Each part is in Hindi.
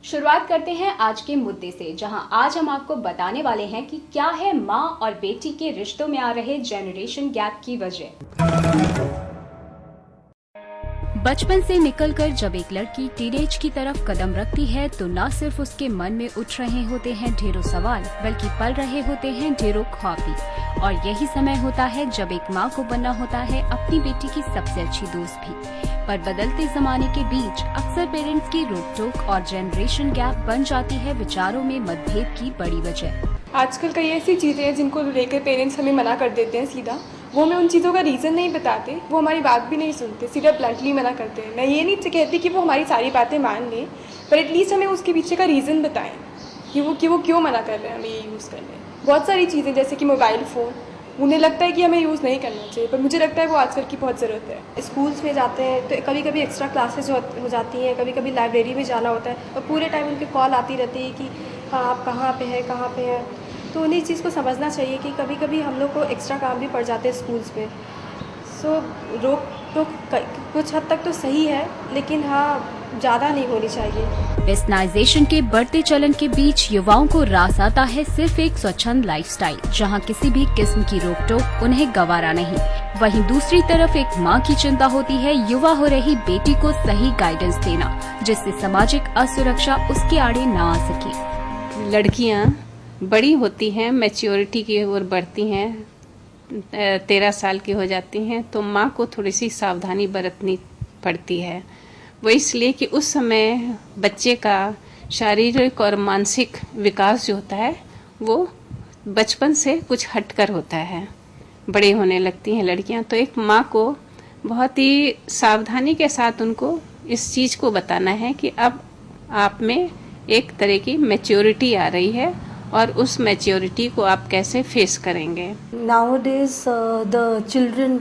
शुरुआत करते हैं आज के मुद्दे से, जहां आज हम आपको बताने वाले हैं कि क्या है मां और बेटी के रिश्तों में आ रहे जनरेशन गैप की वजह। बचपन से निकलकर जब एक लड़की टीनेज की तरफ कदम रखती है तो न सिर्फ उसके मन में उठ रहे होते हैं ढेरों सवाल, बल्कि पल रहे होते हैं ढेरों ख्वाब भी। और यही समय होता है जब एक माँ को बनना होता है अपनी बेटी की सबसे अच्छी दोस्त भी। पर बदलते जमाने के बीच अक्सर पेरेंट्स की रोक टोक और जनरेशन गैप बन जाती है विचारों में मतभेद की बड़ी वजह। आजकल कई ऐसी चीज़ें हैं जिनको लेकर पेरेंट्स हमें मना कर देते हैं सीधा। वो हमें उन चीज़ों का रीज़न नहीं बताते, वो हमारी बात भी नहीं सुनते, सीधा ब्लंटली मना करते हैं। मैं ये नहीं कहती कि वो हमारी सारी बातें मान लें, पर एटलीस्ट हमें उसके पीछे का रीज़न बताएं कि वो क्यों मना कर रहे हैं हमें ये यूज़ करने। बहुत सारी चीज़ें जैसे कि मोबाइल फ़ोन, उन्हें लगता है कि हमें यूज़ नहीं करना चाहिए, पर मुझे लगता है वो आजकल की बहुत ज़रूरत है। स्कूल्स में जाते हैं तो कभी कभी एक्स्ट्रा क्लासेस हो जाती हैं, कभी कभी लाइब्रेरी में जाना होता है और पूरे टाइम उनकी कॉल आती रहती है कि हाँ आप कहाँ पे हैं। तो उन्हीं चीज़ को समझना चाहिए कि कभी कभी हम लोग को एक्स्ट्रा काम भी पड़ जाते हैं स्कूल्स में। सो रोक टोक कुछ हद तक तो सही है, लेकिन हाँ ज़्यादा नहीं होनी चाहिए। वेस्टर्नाइजेशन के बढ़ते चलन के बीच युवाओं को रास आता है सिर्फ एक स्वच्छंद लाइफस्टाइल, जहां किसी भी किस्म की रोक टोक उन्हें गवारा नहीं। वहीं दूसरी तरफ एक मां की चिंता होती है युवा हो रही बेटी को सही गाइडेंस देना, जिससे सामाजिक असुरक्षा उसके आड़े न आ सके। लड़कियां बड़ी होती हैं, मैच्योरिटी की ओर बढ़ती हैं, 13 साल की हो जाती हैं, तो माँ को थोड़ी सी सावधानी बरतनी पड़ती है। वो इसलिए कि उस समय बच्चे का शारीरिक और मानसिक विकास जो होता है वो बचपन से कुछ हटकर होता है। बड़े होने लगती हैं लड़कियां, तो एक माँ को बहुत ही सावधानी के साथ उनको इस चीज़ को बताना है कि अब आप में एक तरह की मैच्योरिटी आ रही है और उस मैच्योरिटी को आप कैसे फेस करेंगे। Nowadays the children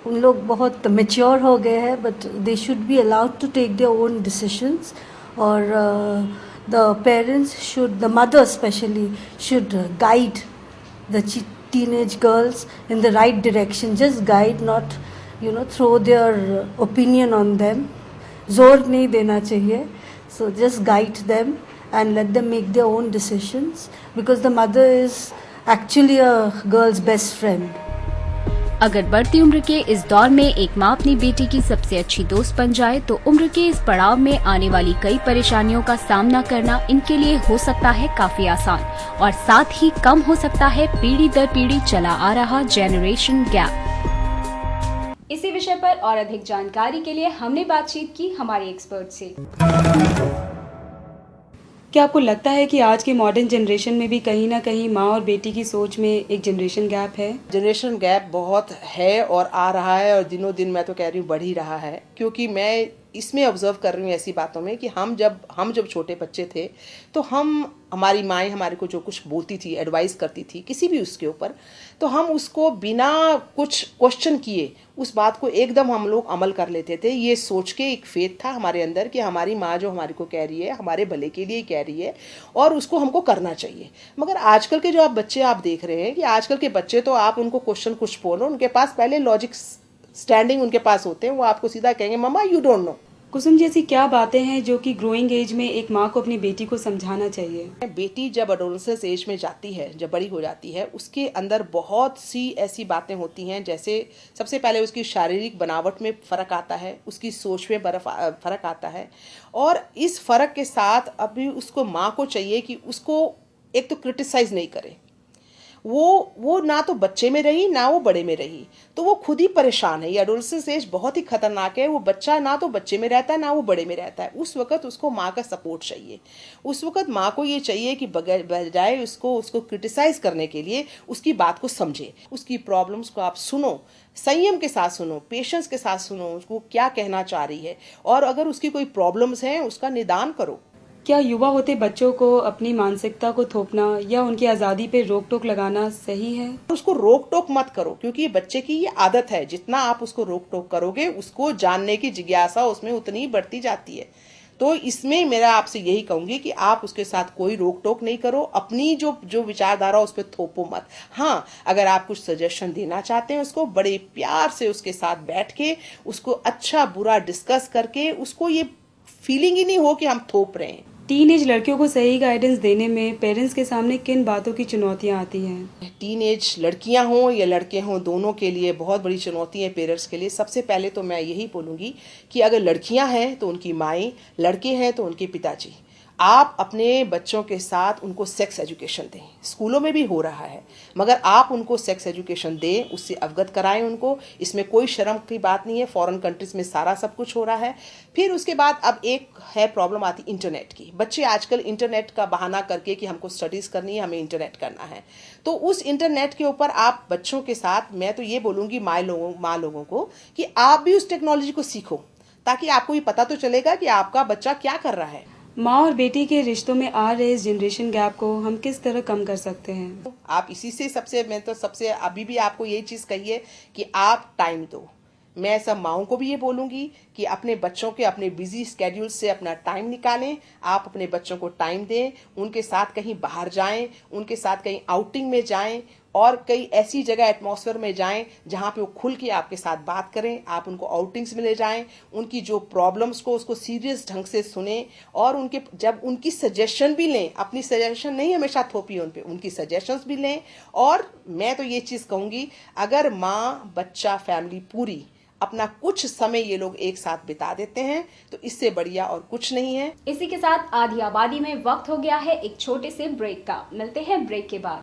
उन लोग बहुत मेच्योर हो गए हैं, but they should be allowed to take their own decisions. और the parents should, the mother specially should guide the teenage girls in the right direction. Just guide, not throw their opinion on them. जोर नहीं देना चाहिए. So just guide them and let them make their own decisions, because the mother is actually a girl's best friend. अगर बढ़ती उम्र के इस दौर में एक माँ अपनी बेटी की सबसे अच्छी दोस्त बन जाए तो उम्र के इस पड़ाव में आने वाली कई परेशानियों का सामना करना इनके लिए हो सकता है काफी आसान, और साथ ही कम हो सकता है पीढ़ी दर पीढ़ी चला आ रहा जनरेशन गैप। इसी विषय पर और अधिक जानकारी के लिए हमने बातचीत की हमारे एक्सपर्ट से। क्या आपको लगता है कि आज के मॉडर्न जनरेशन में भी कहीं ना कहीं माँ और बेटी की सोच में एक जनरेशन गैप है? जनरेशन गैप बहुत है और आ रहा है, और दिनों दिन मैं तो कह रही हूँ बढ़ ही रहा है। क्योंकि मैं इसमें ऑब्जर्व कर रही हूँ ऐसी बातों में कि हम जब छोटे बच्चे थे तो हमारी माएँ हमारे को जो कुछ बोलती थी, एडवाइस करती थी किसी भी उसके ऊपर, तो हम उसको बिना कुछ क्वेश्चन किए उस बात को एकदम हम लोग अमल कर लेते थे। ये सोच के एक फेथ था हमारे अंदर कि हमारी माँ जो हमारे को कह रही है हमारे भले के लिए कह रही है और उसको हमको करना चाहिए। मगर आजकल के जो बच्चे आप देख रहे हैं कि आजकल के बच्चे तो आप उनको क्वेश्चन कुछ बोलो, उनके पास पहले लॉजिक स्टैंडिंग उनके पास होते हैं, वो आपको सीधा कहेंगे मम्मा you don't know. Kusum ji, ऐसी क्या बातें हैं जो कि ग्रोइंग एज में एक माँ को अपनी बेटी को समझाना चाहिए? बेटी जब एडोलेसेंस एज में जाती है, जब बड़ी हो जाती है, उसके अंदर बहुत सी ऐसी बातें होती हैं, जैसे सबसे पहले उसकी शारीरिक बनावट में फ़र्क आता है, उसकी सोच में फ़र्क आता है। और इस फ़र्क के साथ अभी उसको माँ को चाहिए कि उसको एक तो क्रिटिसाइज़ नहीं करे। वो ना तो बच्चे में रही ना वो बड़े में रही, तो वो खुद ही परेशान है। ये एडोलेसेंस एज बहुत ही खतरनाक है। वो बच्चा ना तो बच्चे में रहता है ना वो बड़े में रहता है। उस वक्त उसको माँ का सपोर्ट चाहिए। उस वक्त माँ को ये चाहिए कि बजाय उसको क्रिटिसाइज करने के लिए उसकी बात को समझे, उसकी प्रॉब्लम्स को आप सुनो, संयम के साथ सुनो, पेशेंस के साथ सुनो, उसको क्या कहना चाह रही है, और अगर उसकी कोई प्रॉब्लम्स हैं उसका निदान करो। क्या युवा होते बच्चों को अपनी मानसिकता को थोपना या उनकी आज़ादी पे रोक टोक लगाना सही है? उसको रोक टोक मत करो, क्योंकि बच्चे की ये आदत है। जितना आप उसको रोक टोक करोगे उसको जानने की जिज्ञासा उसमें उतनी बढ़ती जाती है। तो इसमें मेरा आपसे यही कहूंगी कि आप उसके साथ कोई रोक टोक नहीं करो, अपनी जो विचारधारा उस पर थोपो मत। हाँ, अगर आप कुछ सजेशन देना चाहते हैं उसको बड़े प्यार से उसके साथ बैठ के उसको अच्छा बुरा डिस्कस करके, उसको ये फीलिंग ही नहीं हो कि हम थोप रहे हैं। टीनेज लड़कियों को सही गाइडेंस देने में पेरेंट्स के सामने किन बातों की चुनौतियां आती हैं? टीनेज लड़कियां हों या लड़के हों, दोनों के लिए बहुत बड़ी चुनौती है पेरेंट्स के लिए। सबसे पहले तो मैं यही बोलूँगी कि अगर लड़कियां हैं तो उनकी माएँ, लड़के हैं तो उनके पिताजी। आप अपने बच्चों के साथ उनको सेक्स एजुकेशन दें। स्कूलों में भी हो रहा है, मगर आप उनको सेक्स एजुकेशन दें, उससे अवगत कराएं उनको। इसमें कोई शर्म की बात नहीं है, फॉरेन कंट्रीज में सारा सब कुछ हो रहा है। फिर उसके बाद अब एक है प्रॉब्लम आती इंटरनेट की। बच्चे आजकल इंटरनेट का बहाना करके कि हमको स्टडीज़ करनी है, हमें इंटरनेट करना है, तो उस इंटरनेट के ऊपर आप बच्चों के साथ, मैं तो ये बोलूँगी माँ लोगों को कि आप भी उस टेक्नोलॉजी को सीखो, ताकि आपको ये पता तो चलेगा कि आपका बच्चा क्या कर रहा है। माँ और बेटी के रिश्तों में आ रहे इस जनरेशन गैप को हम किस तरह कम कर सकते हैं? आप इसी से मैं तो सबसे अभी भी आपको यही चीज़ कही है कि आप टाइम दो। मैं सब माओं को भी ये बोलूँगी कि अपने बच्चों के अपने बिजी स्केड्यूल से अपना टाइम निकालें। आप अपने बच्चों को टाइम दें, उनके साथ कहीं बाहर जाएं, उनके साथ कहीं आउटिंग में जाएं और कई ऐसी जगह एटमॉस्फेयर में जाएं जहां पे वो खुल के आपके साथ बात करें। आप उनको आउटिंग्स में ले जाएं, उनकी जो प्रॉब्लम्स को उसको सीरियस ढंग से सुने और उनके जब उनकी सजेशन भी लें, अपनी सजेशन नहीं हमेशा थोपिए उन पे, उनकी सजेशंस भी लें। और मैं तो ये चीज़ कहूँगी, अगर माँ बच्चा फैमिली पूरी अपना कुछ समय ये लोग एक साथ बिता देते हैं तो इससे बढ़िया और कुछ नहीं है। इसी के साथ आधी आबादी में वक्त हो गया है एक छोटे से ब्रेक का। मिलते हैं ब्रेक के बाद।